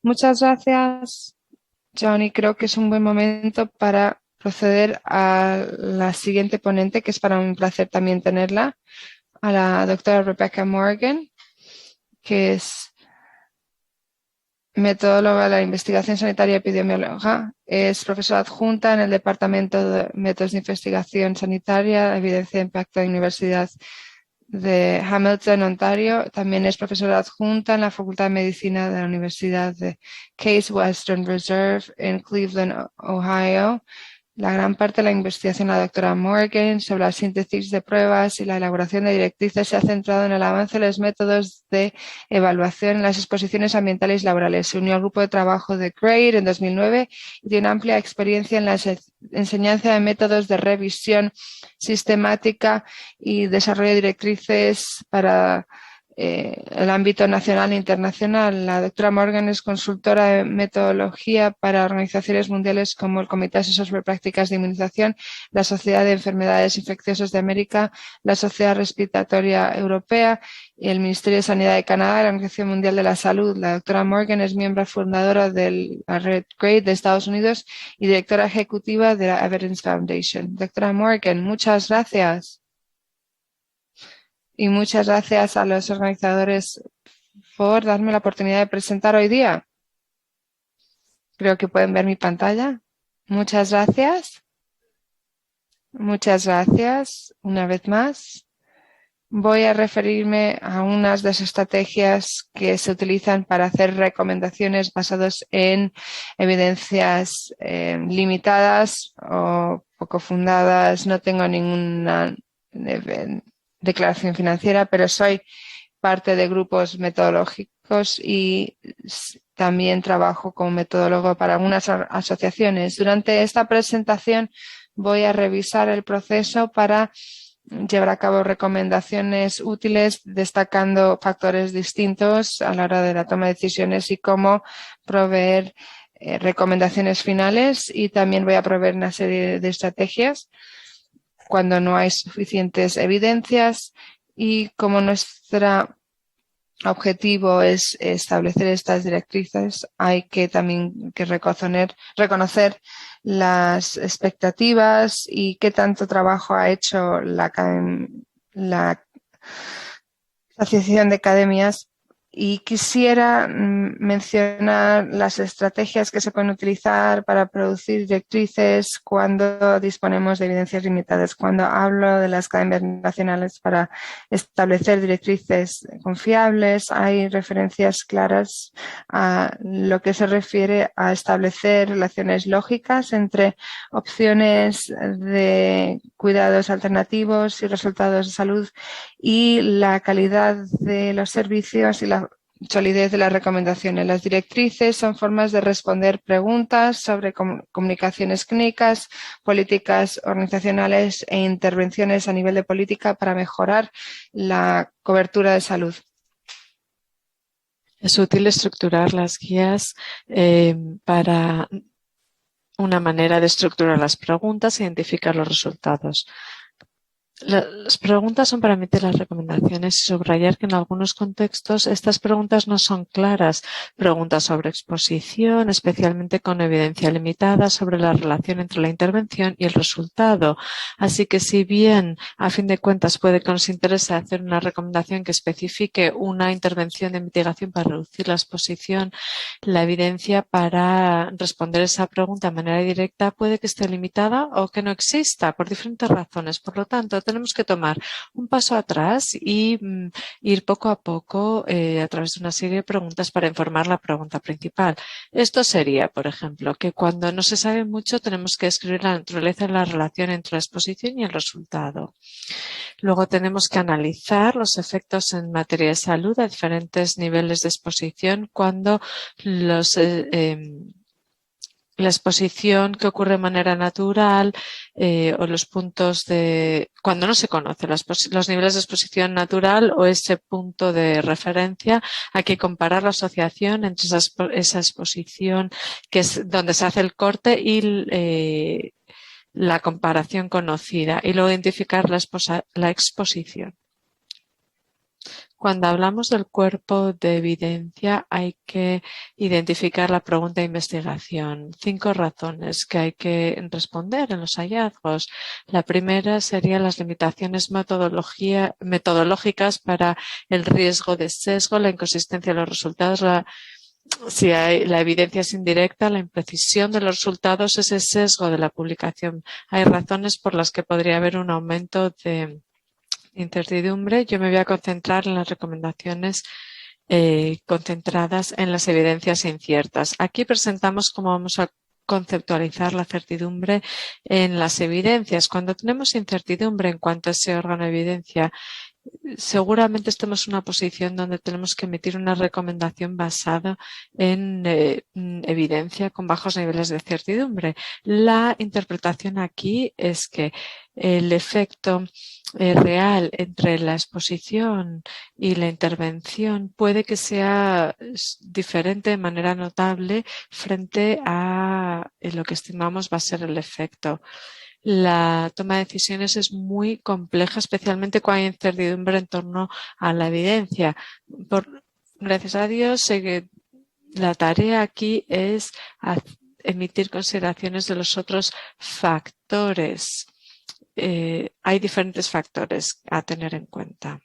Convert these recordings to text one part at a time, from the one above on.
Muchas gracias, Johnny. Creo que es un buen momento para proceder a la siguiente ponente, que es para un placer también tenerla, a la doctora Rebecca Morgan, que es metodóloga de la investigación sanitaria y epidemióloga. Es profesora adjunta en el Departamento de Métodos de Investigación Sanitaria, Evidencia de Impacto de la Universidad de Hamilton, Ontario. También es profesora adjunta en la Facultad de Medicina de la Universidad de Case Western Reserve en Cleveland, Ohio. La gran parte de la investigación de la doctora Morgan sobre la síntesis de pruebas y la elaboración de directrices se ha centrado en el avance de los métodos de evaluación en las exposiciones ambientales y laborales. Se unió al grupo de trabajo de GRADE en 2009 y tiene amplia experiencia en la enseñanza de métodos de revisión sistemática y desarrollo de directrices para el ámbito nacional e internacional. La doctora Morgan es consultora de metodología para organizaciones mundiales como el Comité Asesor sobre Prácticas de Inmunización, la Sociedad de Enfermedades Infecciosas de América, la Sociedad Respiratoria Europea y el Ministerio de Sanidad de Canadá y la Organización Mundial de la Salud. La doctora Morgan es miembro fundadora de la Red GRADE de Estados Unidos y directora ejecutiva de la Evidence Foundation. Doctora Morgan, muchas gracias. Y muchas gracias a los organizadores por darme la oportunidad de presentar hoy día. Creo que pueden ver mi pantalla. Muchas gracias. Muchas gracias una vez más. Voy a referirme a unas de las estrategias que se utilizan para hacer recomendaciones basadas en evidencias limitadas o poco fundadas. No tengo ninguna declaración financiera, pero soy parte de grupos metodológicos y también trabajo como metodólogo para algunas asociaciones. Durante esta presentación voy a revisar el proceso para llevar a cabo recomendaciones útiles, destacando factores distintos a la hora de la toma de decisiones y cómo proveer recomendaciones finales, y también voy a proveer una serie de estrategias cuando no hay suficientes evidencias, y como nuestro objetivo es establecer estas directrices, hay que también reconocer las expectativas y qué tanto trabajo ha hecho la Asociación de Academias. Y quisiera mencionar las estrategias que se pueden utilizar para producir directrices cuando disponemos de evidencias limitadas. Cuando hablo de las academias nacionales para establecer directrices confiables, hay referencias claras a lo que se refiere a establecer relaciones lógicas entre opciones de cuidados alternativos y resultados de salud y la calidad de los servicios y la solidez de las recomendaciones. Las directrices son formas de responder preguntas sobre comunicaciones clínicas, políticas organizacionales e intervenciones a nivel de política para mejorar la cobertura de salud. Es útil estructurar las guías para una manera de estructurar las preguntas e identificar los resultados. Las preguntas son para emitir las recomendaciones y subrayar que en algunos contextos estas preguntas no son claras. Preguntas sobre exposición, especialmente con evidencia limitada sobre la relación entre la intervención y el resultado. Así que si bien, a fin de cuentas, puede que nos interese hacer una recomendación que especifique una intervención de mitigación para reducir la exposición, la evidencia para responder esa pregunta de manera directa puede que esté limitada o que no exista por diferentes razones. Por lo tanto, tenemos que tomar un paso atrás y ir poco a poco a través de una serie de preguntas para informar la pregunta principal. Esto sería, por ejemplo, que cuando no se sabe mucho tenemos que describir la naturaleza de la relación entre la exposición y el resultado. Luego tenemos que analizar los efectos en materia de salud a diferentes niveles de exposición cuando la exposición que ocurre de manera natural o los puntos de... Cuando no se conoce los niveles de exposición natural o ese punto de referencia, hay que comparar la asociación entre esa exposición que es donde se hace el corte y la comparación conocida y luego identificar la exposición. Cuando hablamos del cuerpo de evidencia hay que identificar la pregunta de investigación. 5 razones que hay que responder en los hallazgos. La primera sería las limitaciones metodológicas para el riesgo de sesgo, la inconsistencia de los resultados, si la evidencia es indirecta, la imprecisión de los resultados, ese sesgo de la publicación. Hay razones por las que podría haber un aumento de incertidumbre. Yo me voy a concentrar en las recomendaciones concentradas en las evidencias inciertas. Aquí presentamos cómo vamos a conceptualizar la certidumbre en las evidencias. Cuando tenemos incertidumbre en cuanto a ese órgano de evidencia, seguramente estamos en una posición donde tenemos que emitir una recomendación basada en evidencia con bajos niveles de certidumbre. La interpretación aquí es que el efecto real entre la exposición y la intervención puede que sea diferente de manera notable frente a lo que estimamos va a ser el efecto. La toma de decisiones es muy compleja, especialmente cuando hay incertidumbre en torno a la evidencia. Gracias a Dios, la tarea aquí es emitir consideraciones de los otros factores. Hay diferentes factores a tener en cuenta.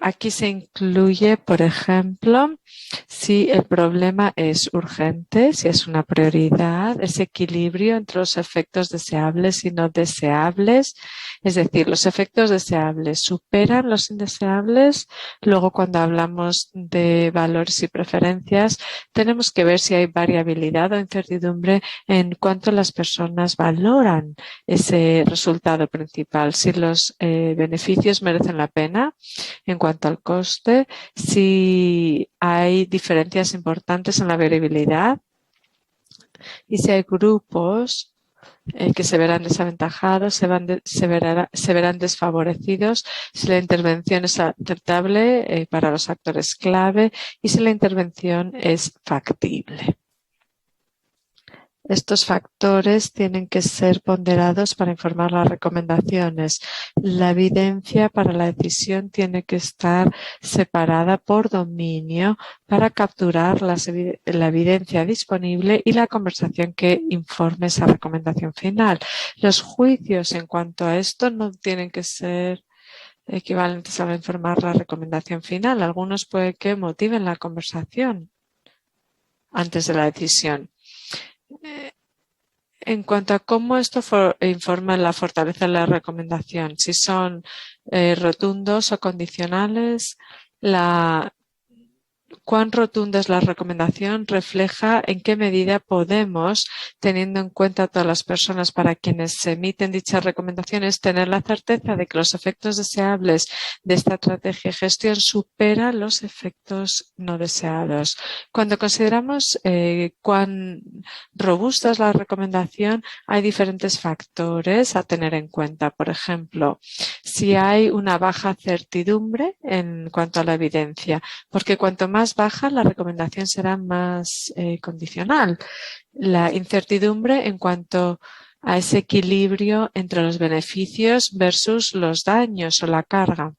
Aquí se incluye, por ejemplo, si el problema es urgente, si es una prioridad, ese equilibrio entre los efectos deseables y no deseables. Es decir, los efectos deseables superan los indeseables. Luego, cuando hablamos de valores y preferencias, tenemos que ver si hay variabilidad o incertidumbre en cuanto las personas valoran ese resultado principal, si los beneficios merecen la pena. En cuanto al coste, si hay diferencias importantes en la variabilidad y si hay grupos que se verán desaventajados, se verán desfavorecidos, si la intervención es aceptable para los actores clave y si la intervención es factible. Estos factores tienen que ser ponderados para informar las recomendaciones. La evidencia para la decisión tiene que estar separada por dominio para capturar la evidencia disponible y la conversación que informe esa recomendación final. Los juicios en cuanto a esto no tienen que ser equivalentes a informar la recomendación final. Algunos puede que motiven la conversación antes de la decisión. En cuanto a cómo esto informa la fortaleza de la recomendación, si son rotundos o condicionales, cuán rotunda es la recomendación refleja en qué medida podemos, teniendo en cuenta a todas las personas para quienes se emiten dichas recomendaciones, tener la certeza de que los efectos deseables de esta estrategia de gestión superan los efectos no deseados. Cuando consideramos cuán robusta es la recomendación, hay diferentes factores a tener en cuenta. Por ejemplo, si hay una baja certidumbre en cuanto a la evidencia, porque cuanto más baja, la recomendación será más condicional. La incertidumbre en cuanto a ese equilibrio entre los beneficios versus los daños o la carga.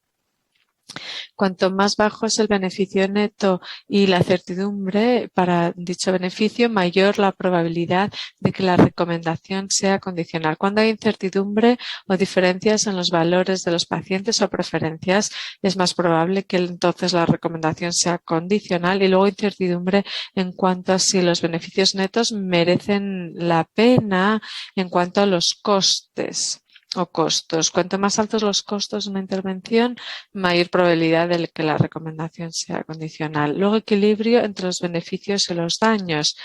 Cuanto más bajo es el beneficio neto y la certidumbre para dicho beneficio, mayor la probabilidad de que la recomendación sea condicional. Cuando hay incertidumbre o diferencias en los valores de los pacientes o preferencias, es más probable que entonces la recomendación sea condicional y luego incertidumbre en cuanto a si los beneficios netos merecen la pena en cuanto a los costes o costos. Cuanto más altos los costos de una intervención, mayor probabilidad de que la recomendación sea condicional. Luego, equilibrio entre los beneficios y los daños.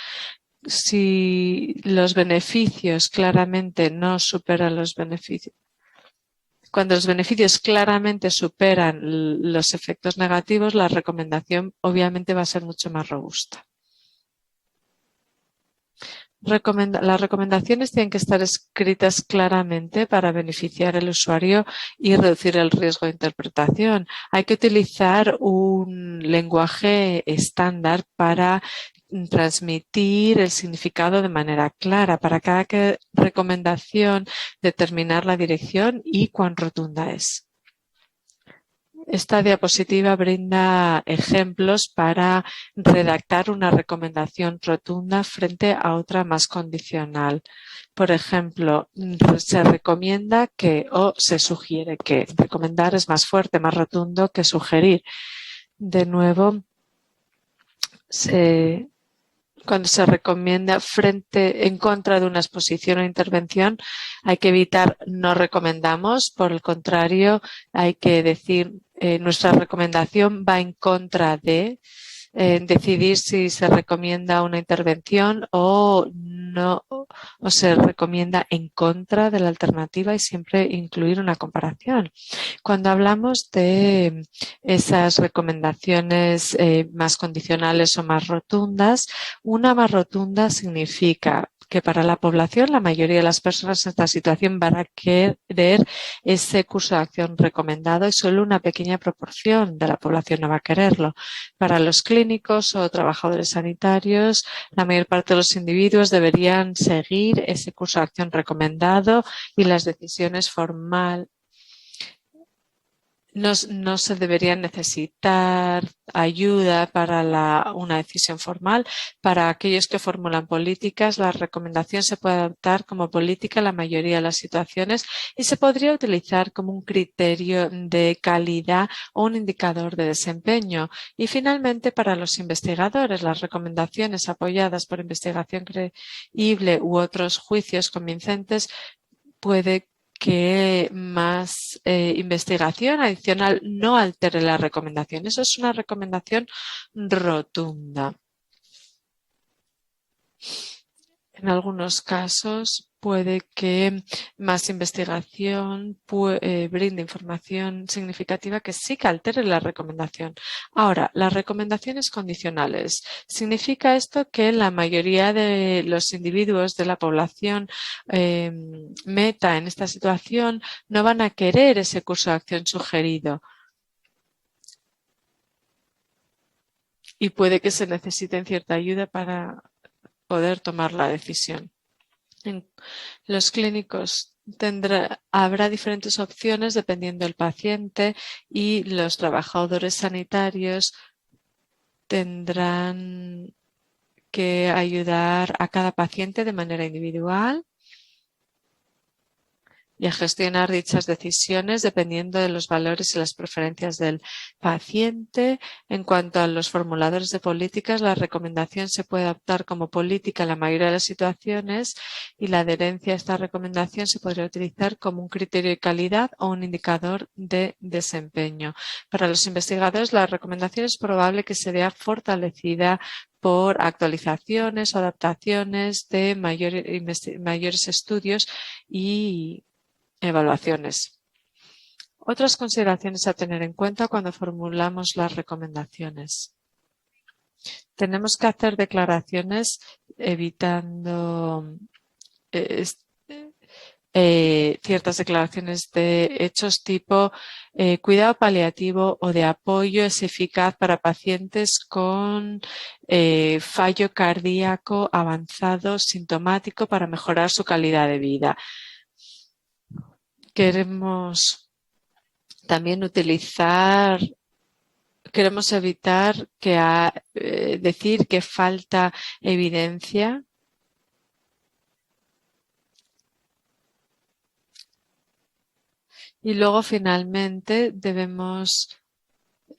Si los beneficios claramente no superan los beneficios, cuando los beneficios claramente superan los efectos negativos, la recomendación obviamente va a ser mucho más robusta. Las recomendaciones tienen que estar escritas claramente para beneficiar al usuario y reducir el riesgo de interpretación. Hay que utilizar un lenguaje estándar para transmitir el significado de manera clara. Para cada recomendación, determinar la dirección y cuán rotunda es. Esta diapositiva brinda ejemplos para redactar una recomendación rotunda frente a otra más condicional. Por ejemplo, se recomienda que o se sugiere que. Recomendar es más fuerte, más rotundo que sugerir. De nuevo, cuando se recomienda en contra de una exposición o intervención, hay que evitar no recomendamos. Por el contrario, hay que decir nuestra recomendación va en contra de decidir si se recomienda una intervención o no, o se recomienda en contra de la alternativa, y siempre incluir una comparación. Cuando hablamos de esas recomendaciones más condicionales o más rotundas, una más rotunda significa que para la población, la mayoría de las personas en esta situación van a querer ese curso de acción recomendado y solo una pequeña proporción de la población no va a quererlo. Para los clínicos o trabajadores sanitarios, la mayor parte de los individuos deberían seguir ese curso de acción recomendado y las decisiones formales. No se debería necesitar ayuda para una decisión formal. Para aquellos que formulan políticas, la recomendación se puede adoptar como política en la mayoría de las situaciones y se podría utilizar como un criterio de calidad o un indicador de desempeño. Y finalmente, para los investigadores, las recomendaciones apoyadas por investigación creíble u otros juicios convincentes puede que más investigación adicional no altere la recomendación. Eso es una recomendación rotunda. En algunos casos puede que más investigación brinde información significativa que sí que altere la recomendación. Ahora, las recomendaciones condicionales. ¿Significa esto que la mayoría de los individuos de la población meta en esta situación no van a querer ese curso de acción sugerido? Y puede que se necesiten cierta ayuda para poder tomar la decisión. En los clínicos habrá diferentes opciones dependiendo del paciente y los trabajadores sanitarios tendrán que ayudar a cada paciente de manera individual y a gestionar dichas decisiones dependiendo de los valores y las preferencias del paciente. En cuanto a los formuladores de políticas, la recomendación se puede adoptar como política en la mayoría de las situaciones y la adherencia a esta recomendación se podría utilizar como un criterio de calidad o un indicador de desempeño. Para los investigadores, la recomendación es probable que se vea fortalecida por actualizaciones o adaptaciones de mayores estudios y evaluaciones. Otras consideraciones a tener en cuenta cuando formulamos las recomendaciones. Tenemos que hacer declaraciones evitando ciertas declaraciones de hechos tipo cuidado paliativo o de apoyo es eficaz para pacientes con fallo cardíaco avanzado sintomático para mejorar su calidad de vida. Queremos también queremos evitar decir que falta evidencia. Y luego, finalmente, debemos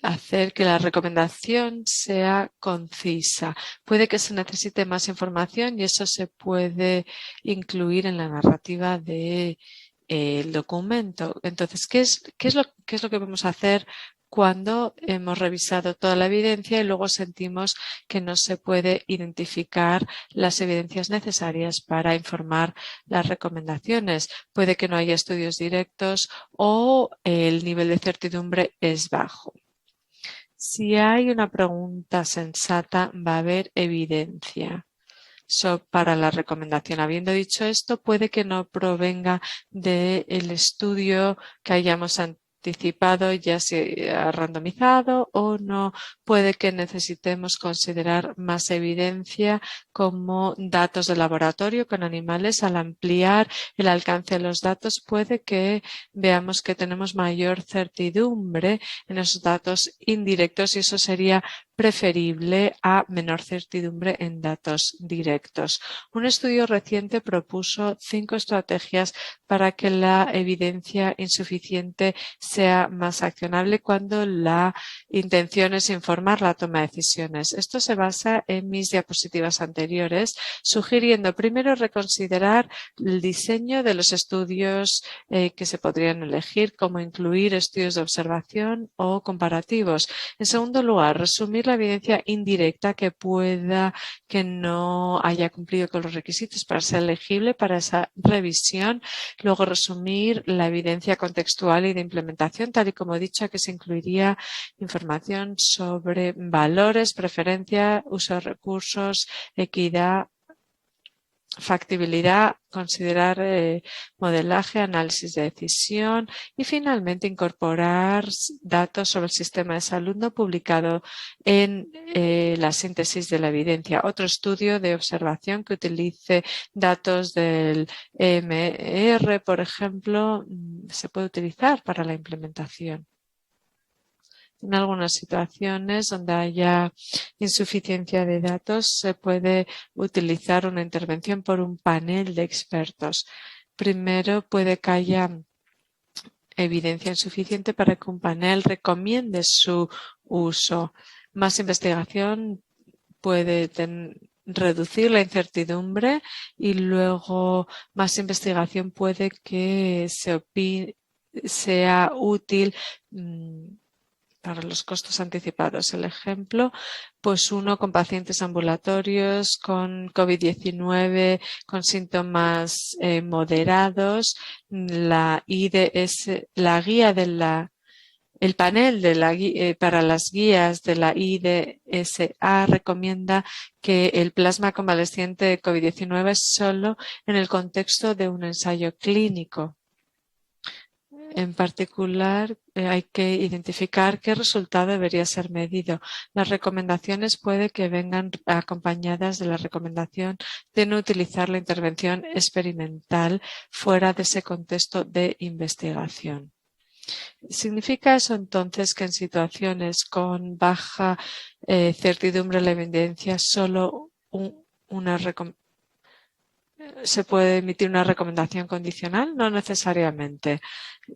hacer que la recomendación sea concisa. Puede que se necesite más información y eso se puede incluir en la narrativa del documento. Entonces, ¿qué es lo que vamos a hacer cuando hemos revisado toda la evidencia y luego sentimos que no se puede identificar las evidencias necesarias para informar las recomendaciones? Puede que no haya estudios directos o el nivel de certidumbre es bajo. Si hay una pregunta sensata, va a haber evidencia para la recomendación. Habiendo dicho esto, puede que no provenga del estudio que hayamos anticipado ya sea randomizado o no. Puede que necesitemos considerar más evidencia como datos de laboratorio con animales. Al ampliar el alcance de los datos, puede que veamos que tenemos mayor certidumbre en esos datos indirectos y eso sería preferible a menor certidumbre en datos directos. Un estudio reciente propuso 5 estrategias para que la evidencia insuficiente sea más accionable cuando la intención es informar la toma de decisiones. Esto se basa en mis diapositivas anteriores, sugiriendo primero reconsiderar el diseño de los estudios que se podrían elegir, como incluir estudios de observación o comparativos. En segundo lugar, resumir la evidencia indirecta que pueda que no haya cumplido con los requisitos para ser elegible para esa revisión. Luego, resumir la evidencia contextual y de implementación, tal y como he dicho, que se incluiría información sobre valores, preferencia, uso de recursos, equidad, factibilidad, considerar modelaje, análisis de decisión y finalmente incorporar datos sobre el sistema de salud no publicado en la síntesis de la evidencia. Otro estudio de observación que utilice datos del EMR, por ejemplo, se puede utilizar para la implementación. En algunas situaciones donde haya insuficiencia de datos, se puede utilizar una intervención por un panel de expertos. Primero, puede que haya evidencia insuficiente para que un panel recomiende su uso. Más investigación puede reducir la incertidumbre y luego más investigación puede que sea útil para los costos anticipados. El ejemplo, pues uno con pacientes ambulatorios con COVID-19 con síntomas moderados, la IDS, la guía de el panel para las guías de la IDSA recomienda que el plasma convaleciente de COVID-19 es solo en el contexto de un ensayo clínico. En particular, hay que identificar qué resultado debería ser medido. Las recomendaciones puede que vengan acompañadas de la recomendación de no utilizar la intervención experimental fuera de ese contexto de investigación. ¿Significa eso entonces que en situaciones con baja certidumbre de la evidencia solo se puede emitir una recomendación condicional? No necesariamente.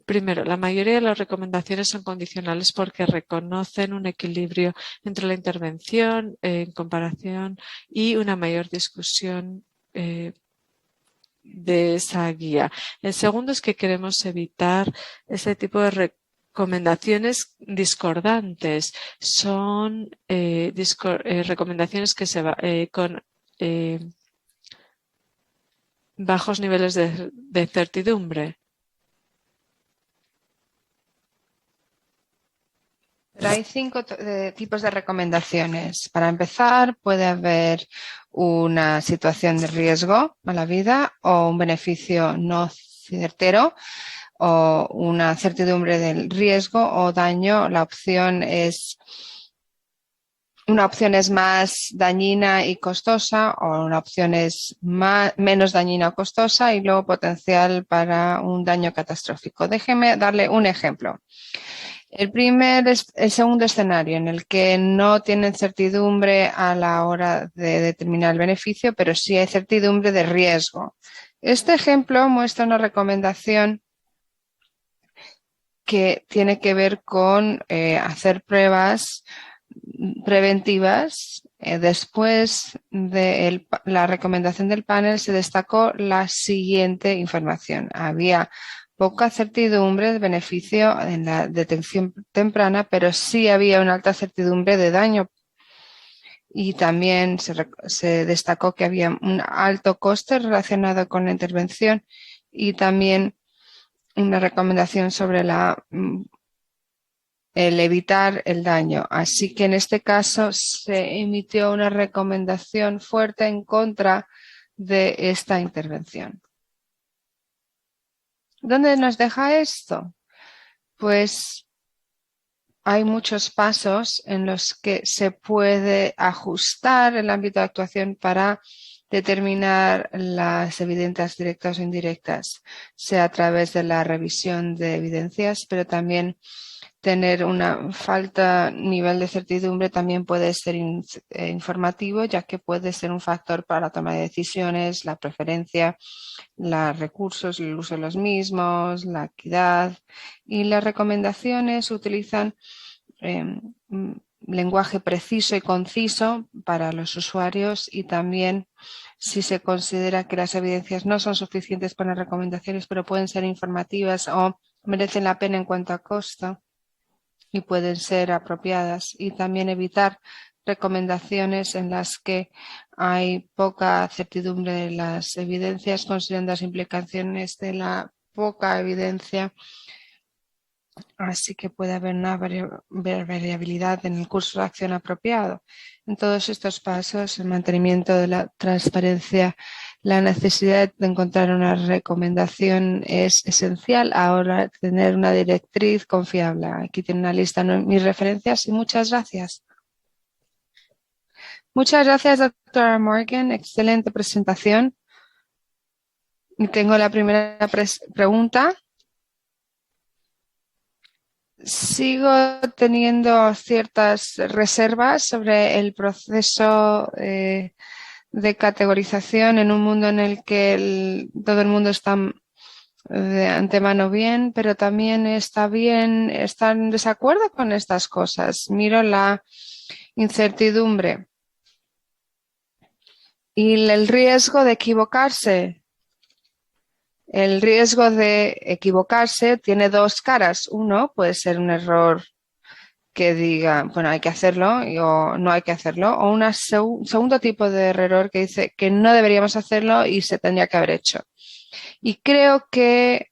Primero, la mayoría de las recomendaciones son condicionales porque reconocen un equilibrio entre la intervención en comparación y una mayor discusión de esa guía. El segundo es que queremos evitar ese tipo de recomendaciones discordantes. Son recomendaciones que con bajos niveles de certidumbre. Pero hay 5 tipos de recomendaciones. Para empezar, puede haber una situación de riesgo a la vida o un beneficio no certero o una certidumbre del riesgo o daño. Una opción es más dañina y costosa o una opción es menos dañina o costosa y luego potencial para un daño catastrófico. Déjeme darle un ejemplo. El segundo escenario en el que no tienen certidumbre a la hora de determinar el beneficio, pero sí hay certidumbre de riesgo. Este ejemplo muestra una recomendación que tiene que ver con hacer pruebas preventivas. Después de la recomendación del panel se destacó la siguiente información. Había poca certidumbre de beneficio en la detección temprana, pero sí había una alta certidumbre de daño. Y también se destacó que había un alto coste relacionado con la intervención y también una recomendación sobre el evitar el daño. Así que en este caso se emitió una recomendación fuerte en contra de esta intervención. ¿Dónde nos deja esto? pues hay muchos pasos en los que se puede ajustar el ámbito de actuación para determinar las evidencias directas o indirectas, sea a través de la revisión de evidencias, pero también tener una falta nivel de certidumbre también puede ser informativo, ya que puede ser un factor para la toma de decisiones, la preferencia, los recursos, el uso de los mismos, la equidad, y las recomendaciones utilizan lenguaje preciso y conciso para los usuarios, y también si se considera que las evidencias no son suficientes para las recomendaciones, pero pueden ser informativas o merecen la pena en cuanto a costo y pueden ser apropiadas, y también evitar recomendaciones en las que hay poca certidumbre de las evidencias, considerando las implicaciones de la poca evidencia. Así que puede haber una variabilidad en el curso de acción apropiado. En todos estos pasos, el mantenimiento de la transparencia, la necesidad de encontrar una recomendación es esencial. Ahora, tener una directriz confiable. Aquí tiene una lista de mis referencias y muchas gracias. Muchas gracias, doctora Morgan. Excelente presentación. Y tengo la primera pregunta. Sigo teniendo ciertas reservas sobre el proceso de categorización en un mundo en el que todo el mundo está de antemano bien, pero también está en desacuerdo con estas cosas. Miro la incertidumbre y el riesgo de equivocarse. El riesgo de equivocarse tiene dos caras. Uno puede ser un error que diga, bueno, hay que hacerlo o no hay que hacerlo, o un segundo tipo de error que dice que no deberíamos hacerlo y se tendría que haber hecho. Y creo que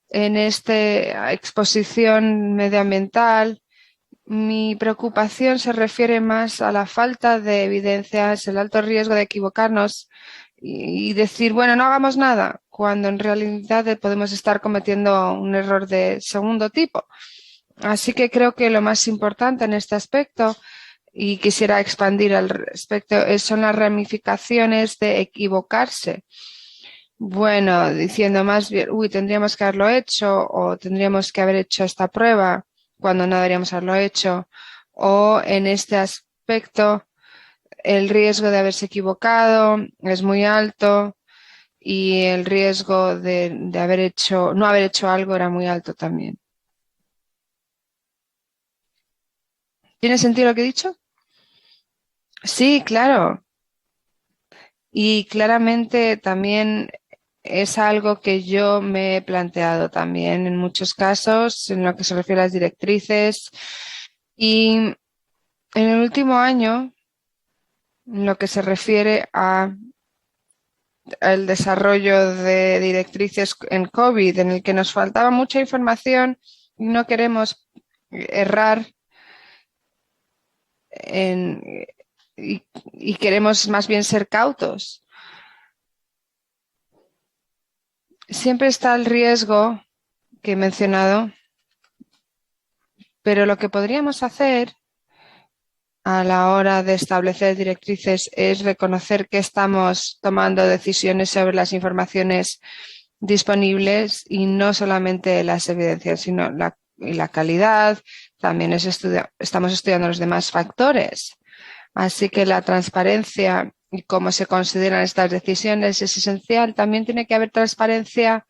en esta exposición medioambiental mi preocupación se refiere más a la falta de evidencias, el alto riesgo de equivocarnos y decir, bueno, no hagamos nada, cuando en realidad podemos estar cometiendo un error de segundo tipo. Así que creo que lo más importante en este aspecto, y quisiera expandir al respecto, son las ramificaciones de equivocarse. Bueno, diciendo más bien, tendríamos que haberlo hecho o tendríamos que haber hecho esta prueba cuando no deberíamos haberlo hecho, o en este aspecto el riesgo de haberse equivocado es muy alto y el riesgo de no haber hecho algo era muy alto también. ¿Tiene sentido lo que he dicho? Sí, claro. Y claramente también es algo que yo me he planteado también en muchos casos en lo que se refiere a las directrices. Y en el último año, en lo que se refiere al desarrollo de directrices en COVID, en el que nos faltaba mucha información y no queremos errar y queremos más bien ser cautos. Siempre está el riesgo que he mencionado, pero lo que podríamos hacer a la hora de establecer directrices es reconocer que estamos tomando decisiones sobre las informaciones disponibles y no solamente las evidencias, sino la calidad. También estamos estudiando los demás factores. Así que la transparencia y cómo se consideran estas decisiones es esencial. También tiene que haber transparencia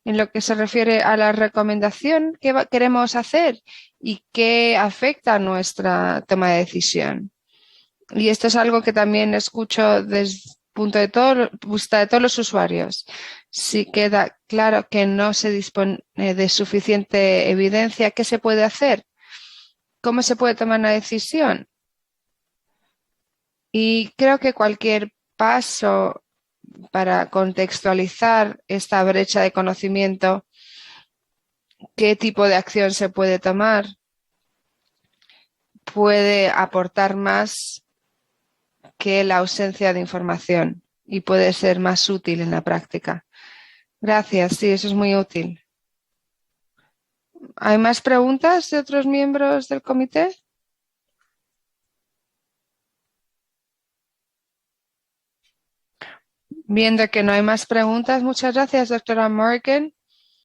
en lo que se refiere a la recomendación que queremos hacer y que afecta a nuestra toma de decisión. Y esto es algo que también escucho desde el punto de vista de todos los usuarios. Si queda claro que no se dispone de suficiente evidencia, ¿qué se puede hacer? ¿Cómo se puede tomar una decisión? Y creo que cualquier paso para contextualizar esta brecha de conocimiento, qué tipo de acción se puede tomar, puede aportar más que la ausencia de información y puede ser más útil en la práctica. Gracias, sí, eso es muy útil. ¿Hay más preguntas de otros miembros del comité? Viendo que no hay más preguntas, muchas gracias, doctora Morgan.